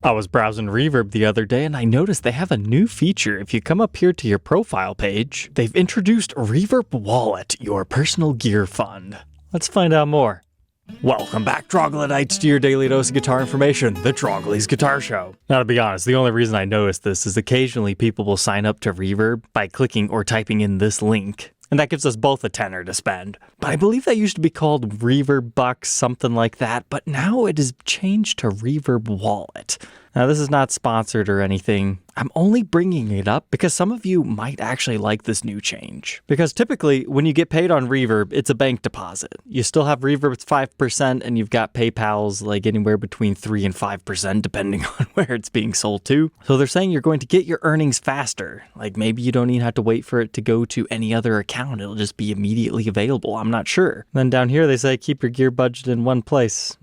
I was browsing Reverb the other day and I noticed they have a new feature. If you come up here to your profile page, they've introduced Reverb Wallet, your personal gear fund. Let's find out more. Welcome back, Troglodytes, to your daily dose of guitar information, the Trogly's Guitar Show. Now, to be honest, the only reason I noticed this is occasionally people will sign up to Reverb by clicking or typing in this link. And that gives us both a tenner to spend. But I believe that used to be called Reverb Bucks, something like that, but now it is changed to Reverb Wallet. Now, this is not sponsored or anything. I'm only bringing it up because some of you might actually like this new change. Because typically, when you get paid on Reverb, it's a bank deposit. You still have Reverb's 5%, and you've got PayPal's like anywhere between 3 and 5%, depending on where it's being sold to. So they're saying you're going to get your earnings faster. Like maybe you don't even have to wait for it to go to any other account. It'll just be immediately available. I'm not sure. Then down here, they say keep your gear budget in one place.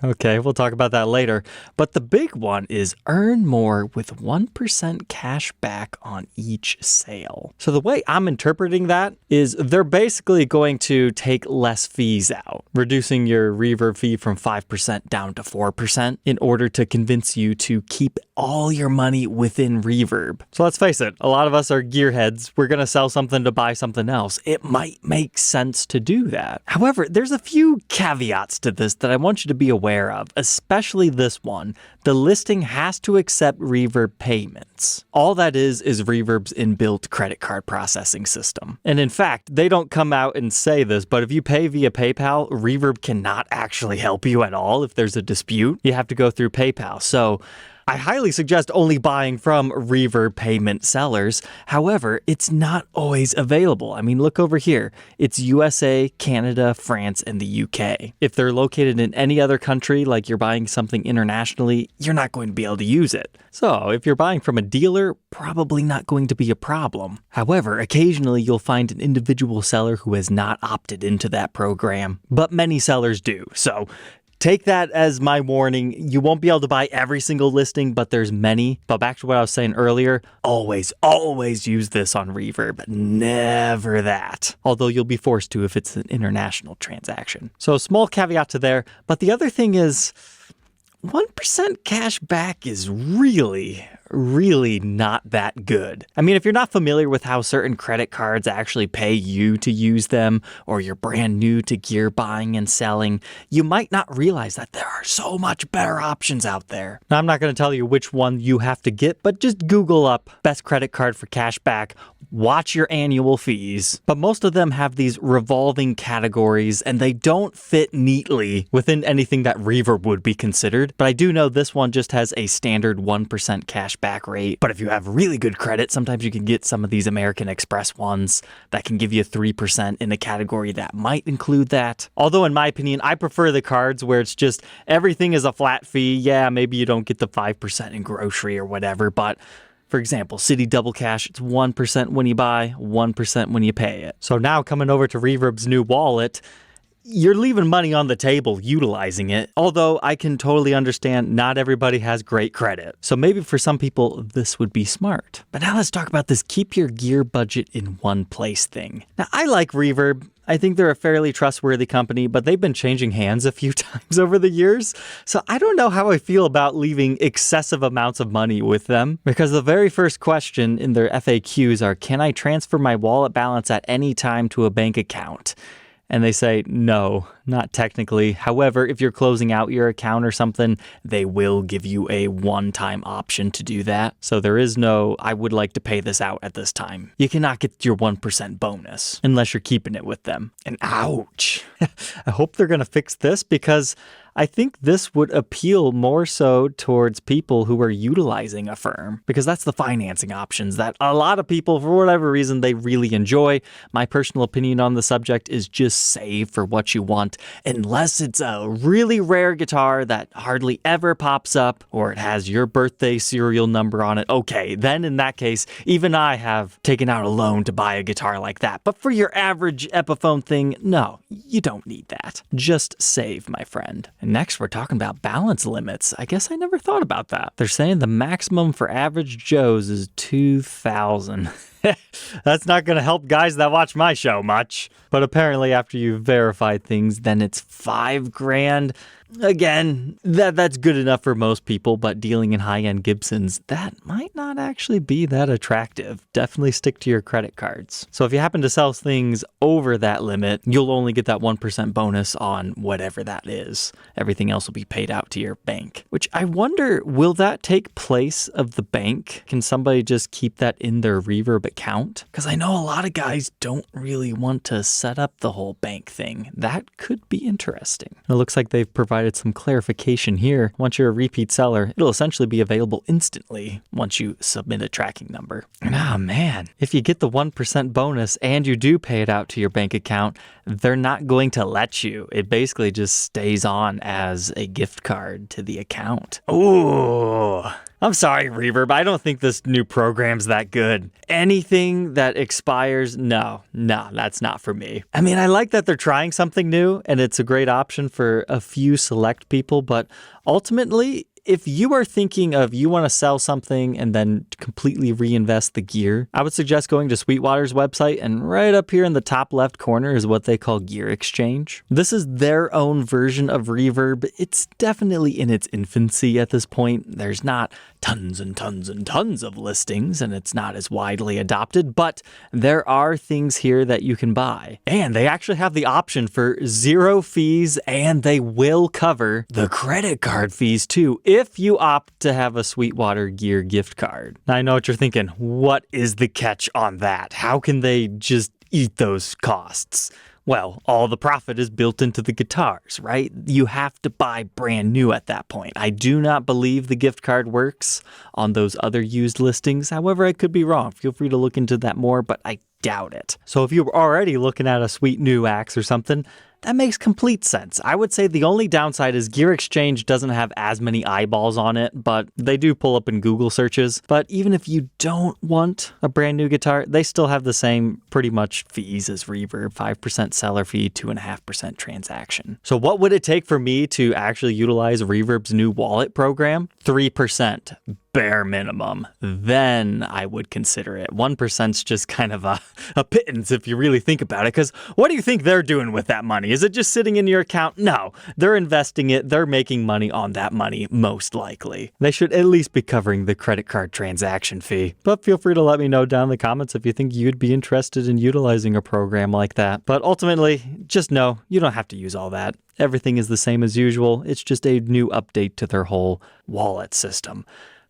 Okay, we'll talk about that later. But the big one is earn more with 1% cash back on each sale. So the way I'm interpreting that is they're basically going to take less fees out, reducing your Reverb fee from 5% down to 4% in order to convince you to keep all your money within Reverb. So let's face it, a lot of us are gearheads. We're going to sell something to buy something else. It might make sense to do that. However, there's a few caveats to this that I want you to be aware of, especially this one. The listing has to accept Reverb payments. All that is Reverb's inbuilt credit card processing system. And in fact, they don't come out and say this, but if you pay via PayPal, Reverb cannot actually help you at all if there's a dispute. You have to go through PayPal. So I highly suggest only buying from Reverb payment sellers. However, it's not always available. I mean, look over here. It's USA, Canada, France, and the UK. If they're located in any other country, like you're buying something internationally, you're not going to be able to use it. So if you're buying from a dealer, probably not going to be a problem. However, occasionally you'll find an individual seller who has not opted into that program, but many sellers do. So take that as my warning. You won't be able to buy every single listing, but there's many. But back to what I was saying earlier, always use this on Reverb. Never that. Although you'll be forced to if it's an international transaction. So a small caveat to there. But the other thing is 1% cash back is really not that good. I mean, if you're not familiar with how certain credit cards actually pay you to use them, or you're brand new to gear buying and selling, you might not realize that there are so much better options out there. Now, I'm not going to tell you which one you have to get, but just Google up best credit card for cash back, watch your annual fees. But most of them have these revolving categories, and they don't fit neatly within anything that Reverb would be considered. But I do know this one just has a standard 1% cash back rate. But if you have really good credit, sometimes you can get some of these American Express ones that can give you 3% in a category that might include that. Although in my opinion, I prefer the cards where it's just everything is a flat fee. Yeah, maybe you don't get the 5% in grocery or whatever, but for example, City Double Cash, it's 1% when you buy, 1% when you pay it. So now coming over to Reverb's new wallet, you're leaving money on the table utilizing it, although I can totally understand not everybody has great credit. So maybe for some people, this would be smart. But now let's talk about this keep your gear budget in one place thing. Now, I like Reverb. I think they're a fairly trustworthy company, but they've been changing hands a few times over the years. So I don't know how I feel about leaving excessive amounts of money with them, because the very first question in their FAQs are, can I transfer my wallet balance at any time to a bank account? And they say, no, not technically. However, if you're closing out your account or something, they will give you a one-time option to do that. So there is no, I would like to pay this out at this time. You cannot get your 1% bonus unless you're keeping it with them. And ouch. I hope they're going to fix this, because I think this would appeal more so towards people who are utilizing a firm, because that's the financing options that a lot of people, for whatever reason, they really enjoy. My personal opinion on the subject is just save for what you want, unless it's a really rare guitar that hardly ever pops up, or it has your birthday serial number on it. Okay, then in that case, even I have taken out a loan to buy a guitar like that. But for your average Epiphone thing, no, you don't need that. Just save, my friend. And next, we're talking about balance limits. I guess I never thought about that. They're saying the maximum for average Joes is 2,000. That's not going to help guys that watch my show much. But apparently after you've verified things, then it's $5,000. again, that's good enough for most people, but dealing in high-end Gibsons, that might not actually be that attractive. Definitely stick to your credit cards. So if you happen to sell things over that limit, you'll only get that 1% bonus on whatever that is. Everything else will be paid out to your bank, which I wonder, will that take place of the bank? Can somebody just keep that in their Reverb account? Because I know a lot of guys don't really want to set up the whole bank thing. That could be interesting. It looks like they've provided some clarification here. Once you're a repeat seller, it'll essentially be available instantly once you submit a tracking number. And man, if you get the 1% bonus and you do pay it out to your bank account, they're not going to let you. It basically just stays on as a gift card to the account. Ooh. I'm sorry, Reverb. I don't think this new program's that good. Anything that expires, no, that's not for me. I mean, I like that they're trying something new and it's a great option for a few select people, but ultimately, if you are thinking of you want to sell something and then completely reinvest the gear, I would suggest going to Sweetwater's website, and right up here in the top left corner is what they call Gear Exchange. This is their own version of Reverb. It's definitely in its infancy at this point. There's not tons and tons and tons of listings, and it's not as widely adopted, but there are things here that you can buy. And they actually have the option for 0 fees, and they will cover the credit card fees too, if you opt to have a Sweetwater Gear gift card. Now, I know what you're thinking. What is the catch on that? How can they just eat those costs? Well, all the profit is built into the guitars, right? You have to buy brand new at that point. I do not believe the gift card works on those other used listings. However, I could be wrong. Feel free to look into that more, but I doubt it. So if you're already looking at a sweet new axe or something, that makes complete sense. I would say the only downside is Gear Exchange doesn't have as many eyeballs on it, but they do pull up in Google searches. But even if you don't want a brand new guitar, they still have the same pretty much fees as Reverb, 5% seller fee, 2.5% transaction. So what would it take for me to actually utilize Reverb's new wallet program? 3%. Bare minimum. Then I would consider it. 1%'s just kind of a pittance if you really think about it, because what do you think they're doing with that money? Is it just sitting in your account? No, they're investing it. They're making money on that money, most likely. They should at least be covering the credit card transaction fee. But feel free to let me know down in the comments if you think you'd be interested in utilizing a program like that. But ultimately, just know you don't have to use all that. Everything is the same as usual. It's just a new update to their whole wallet system.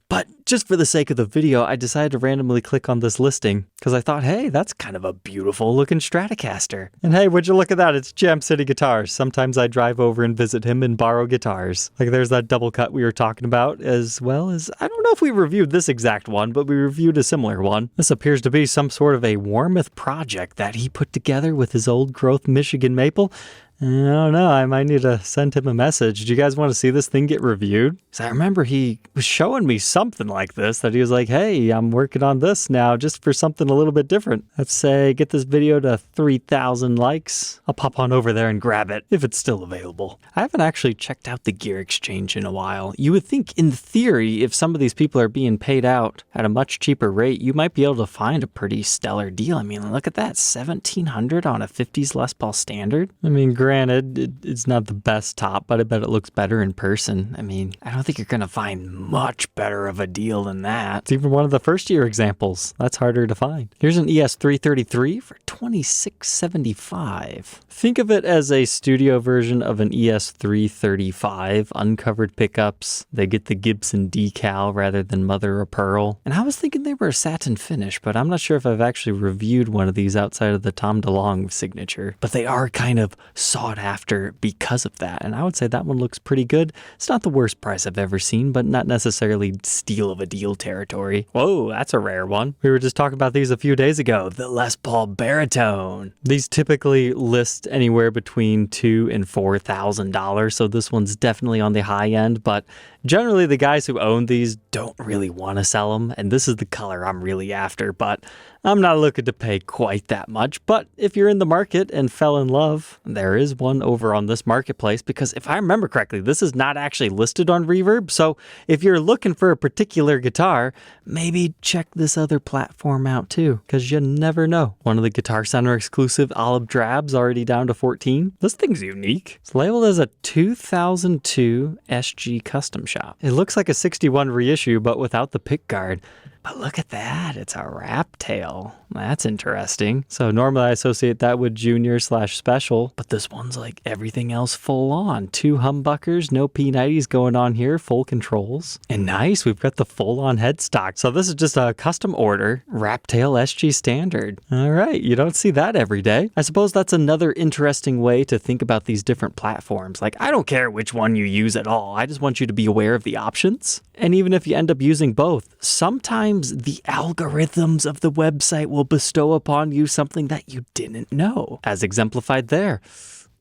But just for the sake of the video, I decided to randomly click on this listing because I thought, hey, that's kind of a beautiful looking Stratocaster. And hey, would you look at that? It's Jam City Guitars. Sometimes I drive over and visit him and borrow guitars. Like there's that double cut we were talking about, as well as, I don't know if we reviewed this exact one, but we reviewed a similar one. This appears to be some sort of a Warmouth project that he put together with his old growth Michigan maple. I don't know. I might need to send him a message. Do you guys want to see this thing get reviewed? Because I remember he was showing me something like this, that he was like, hey, I'm working on this now just for something a little bit different. Let's say get this video to 3,000 likes. I'll pop on over there and grab it if it's still available. I haven't actually checked out the Gear Exchange in a while. You would think in theory, if some of these people are being paid out at a much cheaper rate, you might be able to find a pretty stellar deal. I mean, look at that, $1,700 on a 50s Les Paul Standard. I mean, granted, it's not the best top, but I bet it looks better in person. I mean, I don't think you're going to find much better of a deal than that. It's even one of the first year examples. That's harder to find. Here's an ES333 for $2,675. Think of it as a studio version of an ES335, uncovered pickups. They get the Gibson decal rather than mother of pearl. And I was thinking they were a satin finish, but I'm not sure if I've actually reviewed one of these outside of the Tom DeLonge signature. But they are kind of sought after because of that, and I would say that one looks pretty good. It's not the worst price I've ever seen, but not necessarily steal of a deal territory. Whoa, that's a rare one. We were just talking about these a few days ago, the Les Paul Baritone. These typically list anywhere between $2,000 and $4,000, so this one's definitely on the high end, but Generally, the guys who own these don't really want to sell them, and this is the color I'm really after, but I'm not looking to pay quite that much. But if you're in the market and fell in love, there is one over on this marketplace, because if I remember correctly, this is not actually listed on Reverb. So if you're looking for a particular guitar, maybe check this other platform out too, because you never know. One of the Guitar Center exclusive olive drabs already down to 14. This thing's unique. It's labeled as a 2002 SG custom shop. It looks like a 61 reissue, but without the pick guard. But look at that, it's a wrap tail. That's interesting. So normally I associate that with junior/special, but this one's like everything else full on. 2 humbuckers, no P90s going on here, full controls. And nice, we've got the full on headstock. So this is just a custom order, wrap tail SG standard. All right, you don't see that every day. I suppose that's another interesting way to think about these different platforms. Like, I don't care which one you use at all. I just want you to be aware of the options. And even if you end up using both, sometimes the algorithms of the website will bestow upon you something that you didn't know, as exemplified there.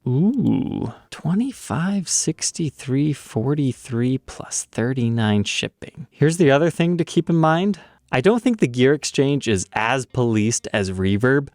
Ooh, $25.63.43 plus 39 shipping. Here's the other thing to keep in mind. I don't think the gear exchange is as policed as Reverb.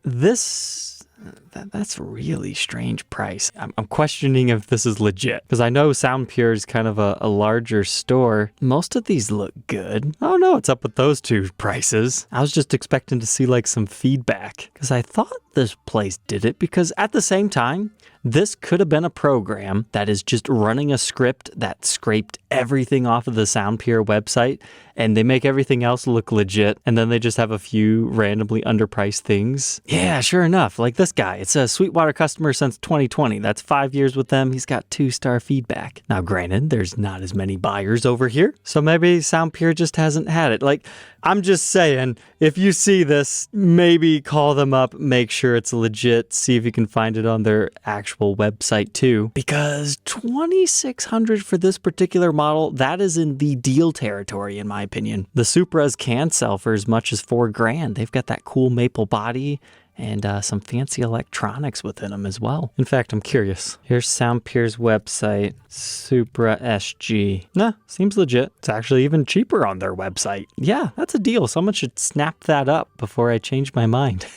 That's a really strange price. I'm questioning if this is legit, because I know SoundPure is kind of a larger store. Most of these look good. I don't know what's up with those two prices. I was just expecting to see like some feedback, because I thought this place did it, because at the same time, this could have been a program that is just running a script that scraped everything off of the SoundPure website, and they make everything else look legit, and then they just have a few randomly underpriced things. Yeah, sure enough, like this guy. It's a Sweetwater customer since 2020. That's 5 years with them. He's got 2-star feedback. Now, granted, there's not as many buyers over here, so maybe SoundPure just hasn't had it. Like, I'm just saying, if you see this, maybe call them up, make sure it's legit, see if you can find it on their actual website too. Because $2,600 for this particular model, that is in the deal territory, in my opinion. The Supras can sell for as much as $4,000. They've got that cool maple body and some fancy electronics within them as well. In fact, I'm curious. Here's SoundPure's website, Supra SG. Nah, seems legit. It's actually even cheaper on their website. Yeah, that's a deal. Someone should snap that up before I change my mind.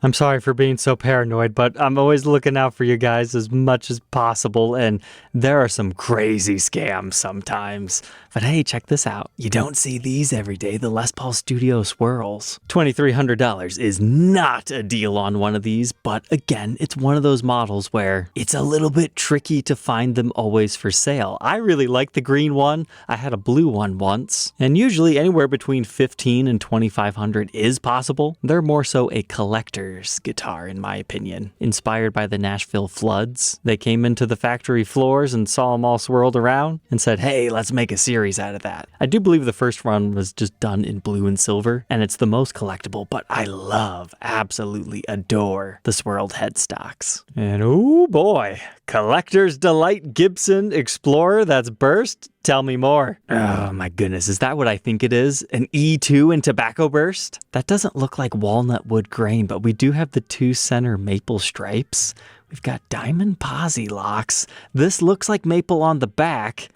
I'm sorry for being so paranoid, but I'm always looking out for you guys as much as possible, and there are some crazy scams sometimes. But hey, check this out. You don't see these every day, the Les Paul Studio Swirls. $2,300 is not a deal on one of these, but again, it's one of those models where it's a little bit tricky to find them always for sale. I really like the green one. I had a blue one once, and usually anywhere between $1,500 and $2,500 is possible. They're more so a collector's guitar, in my opinion. Inspired by the Nashville floods, they came into the factory floors and saw them all swirled around and said, hey, let's make a series out of that. I do believe the first run was just done in blue and silver, and it's the most collectible, but I love, absolutely adore the swirled headstocks. And oh boy, Collector's Delight Gibson Explorer that's burst? Tell me more. Oh my goodness, is that what I think it is? An E2 in tobacco burst? That doesn't look like walnut wood grain, but we do have the 2 center maple stripes. We've got diamond posi locks. This looks like maple on the back.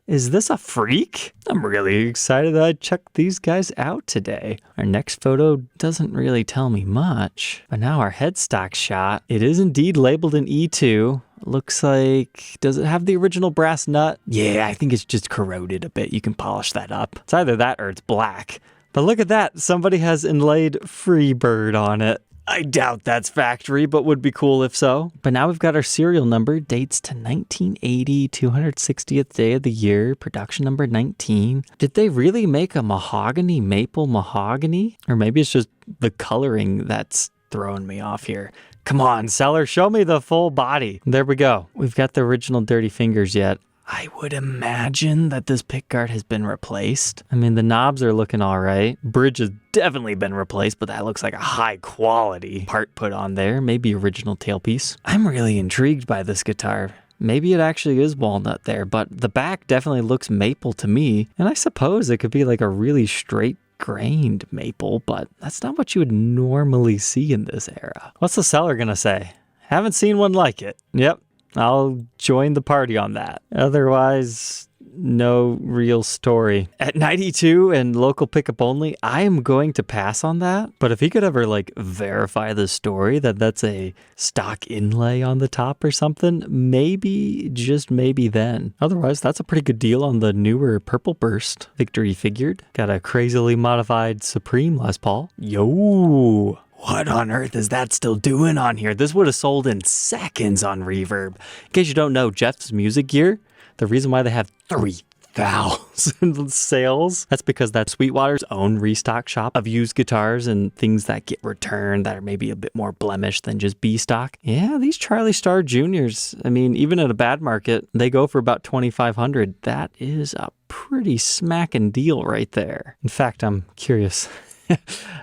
Is this a freak? I'm really excited that I checked these guys out today. Our next photo doesn't really tell me much, but now our headstock shot, it is indeed labeled an E2. Looks like, does it have the original brass nut? Yeah, I think it's just corroded a bit. You can polish that up. It's either that or it's black. But look at that, somebody has inlaid Freebird on it. I doubt that's factory, but would be cool if so. But now we've got our serial number, dates to 1980, 260th day of the year, production number 19. Did they really make a mahogany, maple mahogany? Or maybe it's just the coloring that's throwing me off here. Come on, seller, show me the full body. There we go. We've got the original Dirty Fingers yet. I would imagine that this pickguard has been replaced. I mean, the knobs are looking all right. Bridge has definitely been replaced, but that looks like a high quality part put on there. Maybe original tailpiece. I'm really intrigued by this guitar. Maybe it actually is walnut there, but the back definitely looks maple to me. And I suppose it could be like a really straight grained maple, but that's not what you would normally see in this era. What's the seller gonna say? Haven't seen one like it. Yep. I'll join the party on that. Otherwise, no real story. At 92 and local pickup only, I am going to pass on that. But if he could ever like verify the story that that's a stock inlay on the top or something, maybe, just maybe then. Otherwise, that's a pretty good deal on the newer Purple Burst Victory Figured. Got a crazily modified Supreme Les Paul. Yo! What on earth is that still doing on here? This would have sold in seconds on Reverb. In case you don't know, Jeff's Music Gear, the reason why they have 3,000 sales, that's because that's Sweetwater's own restock shop of used guitars and things that get returned that are maybe a bit more blemished than just B stock. Yeah, these Charlie Star Juniors, I mean, even at a bad market, they go for about $2,500. That is a pretty smacking deal right there. In fact, I'm curious.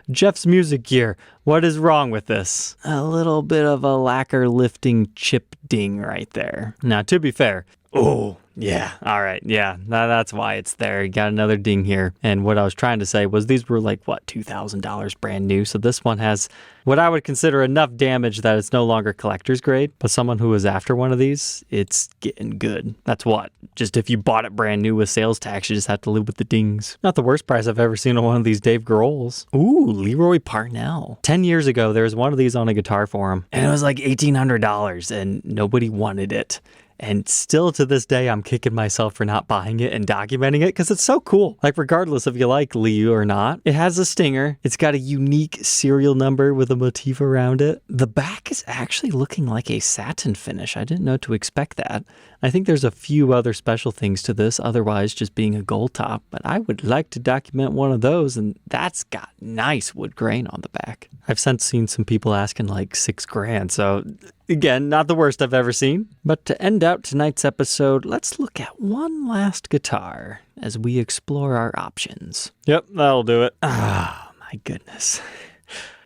Jeff's Music Gear, what is wrong with this? A little bit of a lacquer lifting chip ding right there. Now, to be fair, oh, yeah, all right, yeah, that's why it's there. You got another ding here. And what I was trying to say was these were like, what, $2,000 brand new. So this one has what I would consider enough damage that it's no longer collector's grade. But someone who is after one of these, it's getting good. That's what? Just if you bought it brand new with sales tax, you just have to live with the dings. Not the worst price I've ever seen on one of these Dave Grohls. Ooh, Leroy Parnell. 10 years ago, there was one of these on a guitar forum. And it was like $1,800 and nobody wanted it. And still to this day, I'm kicking myself for not buying it and documenting it because it's so cool. Like, regardless if you like Liu or not, it has a stinger. It's got a unique serial number with a motif around it. The back is actually looking like a satin finish. I didn't know to expect that. I think there's a few other special things to this, otherwise just being a gold top. But I would like to document one of those, and that's got nice wood grain on the back. I've since seen some people asking like $6,000, so again, not the worst I've ever seen. But to end out tonight's episode, let's look at one last guitar as we explore our options. Yep, that'll do it. Oh, my goodness.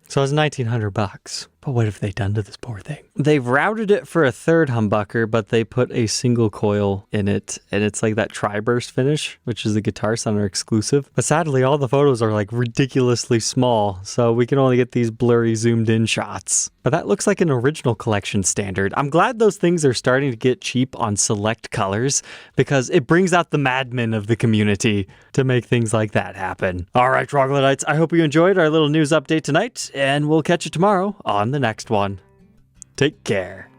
So it's $1,900. But what have they done to this poor thing? They've routed it for a third humbucker, but they put a single coil in it, and it's like that tri-burst finish, which is a Guitar Center exclusive. But sadly, all the photos are like ridiculously small, so we can only get these blurry zoomed in shots. But that looks like an original collection standard. I'm glad those things are starting to get cheap on select colors, because it brings out the madmen of the community to make things like that happen. All right, Troglodytes, I hope you enjoyed our little news update tonight, and we'll catch you tomorrow on the next one. Take care.